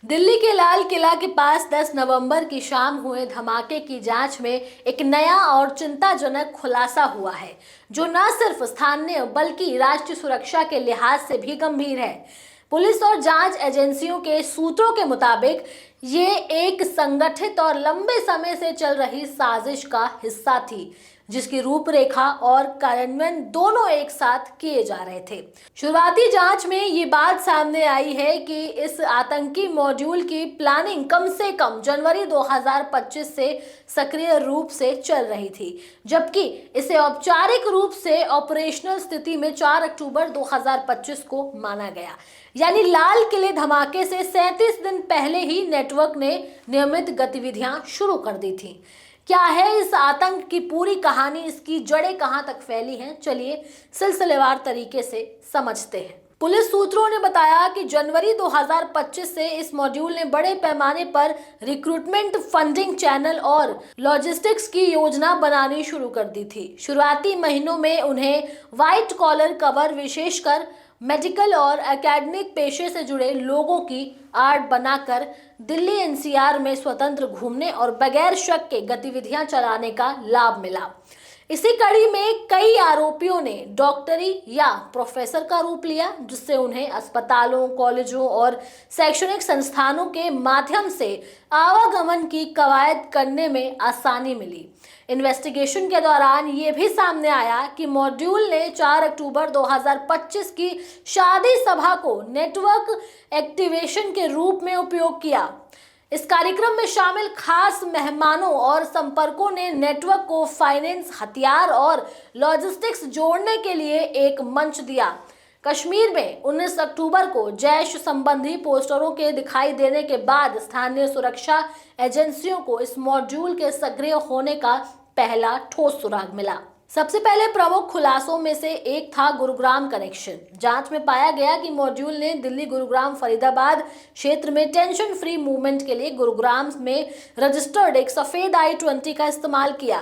दिल्ली के लाल किला के पास 10 नवंबर की शाम हुए धमाके की जांच में एक नया और चिंताजनक खुलासा हुआ है, जो न सिर्फ स्थानीय बल्कि राष्ट्रीय सुरक्षा के लिहाज से भी गंभीर है। पुलिस और जांच एजेंसियों के सूत्रों के मुताबिक ये एक संगठित और लंबे समय से चल रही साजिश का हिस्सा थी, जिसकी रूपरेखा और कार्यान्वयन दोनों एक साथ किए जा रहे थे। शुरुआती जांच में ये बात सामने आई है कि इस आतंकी मॉड्यूल की प्लानिंग कम से कम जनवरी 2025 से सक्रिय रूप से चल रही थी, जबकि इसे औपचारिक रूप से ऑपरेशनल स्थिति में 4 अक्टूबर 2025 को माना गया। यानी लाल किले धमाके से 37 दिन पहले ही नेटवर्क ने नियमित गतिविधियां शुरू कर दी थी। क्या है इस आतंक की पूरी कहानी, इसकी जड़ें कहां तक फैली हैं, चलिए सिलसिलेवार तरीके से समझते हैं। पुलिस सूत्रों ने बताया कि जनवरी 2025 से इस मॉड्यूल ने बड़े पैमाने पर रिक्रूटमेंट, फंडिंग चैनल और लॉजिस्टिक्स की योजना बनानी शुरू कर दी थी। शुरुआती महीनों में उन्हें व्हाइट कॉलर कवर, विशेषकर मेडिकल और एकेडमिक पेशे से जुड़े लोगों की आड़ बनाकर दिल्ली एनसीआर में स्वतंत्र घूमने और बगैर शक के गतिविधियां चलाने का लाभ मिला। इसी कड़ी में कई आरोपियों ने डॉक्टरी या प्रोफेसर का रूप लिया, जिससे उन्हें अस्पतालों, कॉलेजों और शैक्षणिक संस्थानों के माध्यम से आवागमन की कवायद करने में आसानी मिली। इन्वेस्टिगेशन के दौरान ये भी सामने आया कि मॉड्यूल ने 4 अक्टूबर 2025 की शादी सभा को नेटवर्क एक्टिवेशन के रूप में उपयोग किया। इस कार्यक्रम में शामिल खास मेहमानों और संपर्कों ने नेटवर्क को फाइनेंस, हथियार और लॉजिस्टिक्स जोड़ने के लिए एक मंच दिया। कश्मीर में 19 अक्टूबर को जैश संबंधी पोस्टरों के दिखाई देने के बाद स्थानीय सुरक्षा एजेंसियों को इस मॉड्यूल के सक्रिय होने का पहला ठोस सुराग मिला। सबसे पहले प्रमुख खुलासों में से एक था गुरुग्राम कनेक्शन। जांच में पाया गया कि मॉड्यूल ने दिल्ली, गुरुग्राम, फरीदाबाद क्षेत्र में टेंशन फ्री मूवमेंट के लिए गुरुग्राम में रजिस्टर्ड एक सफेद i20 का इस्तेमाल किया।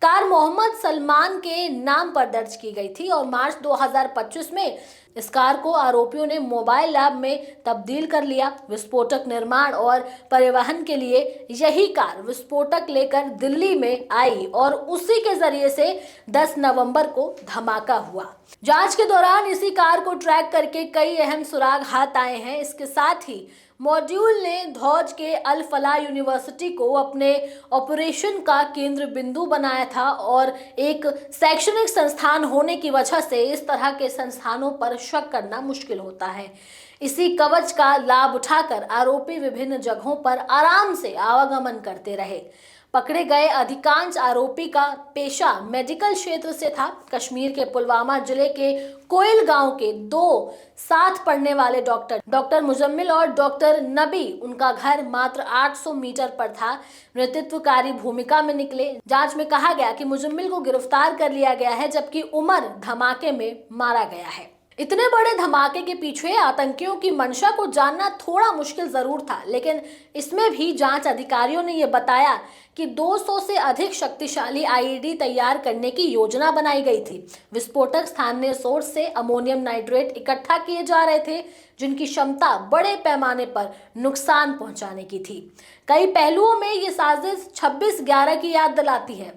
कार मोहम्मद सलमान के नाम पर दर्ज की गई थी और मार्च 2025 में इस कार को आरोपियों ने मोबाइल लैब में तब्दील कर लिया। विस्फोटक निर्माण और परिवहन के लिए यही कार विस्फोटक लेकर दिल्ली में आई और उसी के जरिए से 10 नवंबर को धमाका हुआ। जांच के दौरान इसी कार को ट्रैक करके कई अहम सुराग हाथ आए हैं। इसके साथ ही मॉड्यूल ने धौज के अल फलाह यूनिवर्सिटी को अपने ऑपरेशन का केंद्र बिंदु बनाया था और एक शैक्षणिक संस्थान होने की वजह से इस तरह के संस्थानों पर शक करना मुश्किल होता है। इसी कवच का लाभ उठाकर आरोपी विभिन्न जगहों पर आराम से आवागमन करते रहे। पकड़े गए अधिकांश आरोपी का पेशा मेडिकल क्षेत्र से था। कश्मीर के पुलवामा जिले के कोयल गांव के दो साथ पढ़ने वाले डॉक्टर मुजम्मिल और डॉक्टर नबी, उनका घर मात्र 800 मीटर पर था, नेतृत्वकारी भूमिका में निकले। जांच में कहा गया कि मुजम्मिल को गिरफ्तार कर लिया गया है, जबकि उमर धमाके में मारा गया है। इतने बड़े धमाके के पीछे आतंकियों की मंशा को जानना थोड़ा मुश्किल जरूर था, लेकिन इसमें भी जांच अधिकारियों ने यह बताया कि 200 से अधिक शक्तिशाली आईईडी तैयार करने की योजना बनाई गई थी। विस्फोटक स्थानीय सोर्स से अमोनियम नाइट्रेट इकट्ठा किए जा रहे थे, जिनकी क्षमता बड़े पैमाने पर नुकसान पहुंचाने की थी। कई पहलुओं में ये साजिश 26/11 की याद दिलाती है।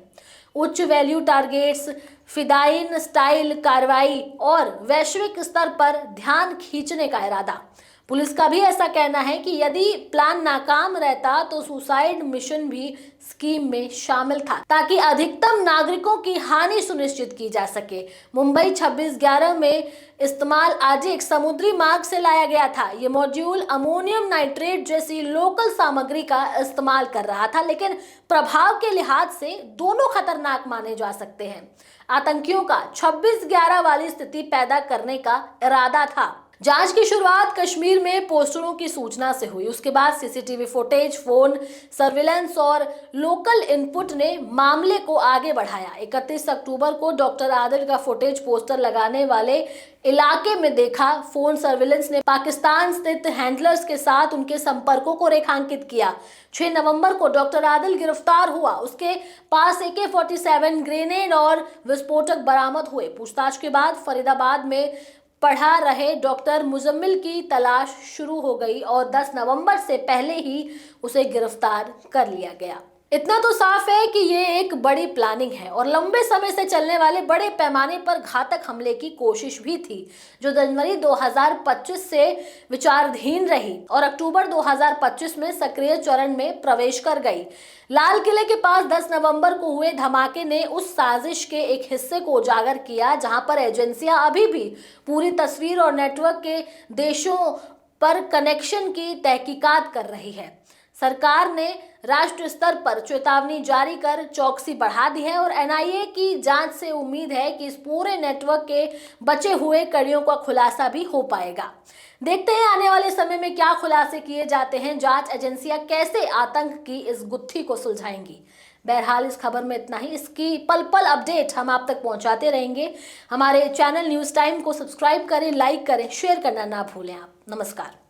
उच्च वैल्यू टारगेट्स, फिदाइन स्टाइल कार्रवाई और वैश्विक स्तर पर ध्यान खींचने का इरादा। पुलिस का भी ऐसा कहना है कि यदि प्लान नाकाम रहता तो सुसाइड मिशन भी स्कीम में शामिल था, ताकि अधिकतम नागरिकों की हानि सुनिश्चित की जा सके। मुंबई 26/11 में इस्तेमाल आज एक समुद्री मार्ग से लाया गया था। ये मॉड्यूल अमोनियम नाइट्रेट जैसी लोकल सामग्री का इस्तेमाल कर रहा था, लेकिन प्रभाव के लिहाज से दोनों खतरनाक माने जा सकते हैं। आतंकियों का 26/11 वाली स्थिति पैदा करने का इरादा था। जांच की शुरुआत कश्मीर में पोस्टरों की सूचना से हुई। उसके बाद सीसीटीवी फुटेज, फोन सर्विलेंस और लोकल इनपुट ने मामले को आगे बढ़ाया। 31 अक्टूबर को डॉक्टर आदिल का फुटेज पोस्टर लगाने वाले इलाके में देखा। फोन सर्विलेंस ने पाकिस्तान स्थित हैंडलर्स के साथ उनके संपर्कों को रेखांकित किया। 6 नवंबर को डॉक्टर आदिल गिरफ्तार हुआ। उसके पास AK-47 ग्रेनेड और विस्फोटक बरामद हुए। पूछताछ के बाद फरीदाबाद में पढ़ा रहे डॉक्टर मुजम्मिल की तलाश शुरू हो गई और 10 नवंबर से पहले ही उसे गिरफ्तार कर लिया गया। इतना तो साफ है कि ये एक बड़ी प्लानिंग है और लंबे समय से चलने वाले बड़े पैमाने पर घातक हमले की कोशिश भी थी, जो जनवरी 2025 से विचाराधीन रही और अक्टूबर 2025 में सक्रिय चरण में प्रवेश कर गई। लाल किले के पास 10 नवंबर को हुए धमाके ने उस साजिश के एक हिस्से को उजागर किया, जहां पर एजेंसियां अभी भी पूरी तस्वीर और नेटवर्क के देशों पर कनेक्शन की तहकीकात कर रही है। सरकार ने राष्ट्र स्तर पर चेतावनी जारी कर चौकसी बढ़ा दी है और एनआईए की जांच से उम्मीद है कि इस पूरे नेटवर्क के बचे हुए कड़ियों का खुलासा भी हो पाएगा। देखते हैं आने वाले समय में क्या खुलासे किए जाते हैं, जांच एजेंसियां कैसे आतंक की इस गुत्थी को सुलझाएंगी। बहरहाल इस खबर में इतना ही। इसकी पल पल अपडेट हम आप तक पहुंचाते रहेंगे। हमारे चैनल न्यूज़ टाइम को सब्सक्राइब करें, लाइक करें, शेयर करना ना भूलें आप। नमस्कार।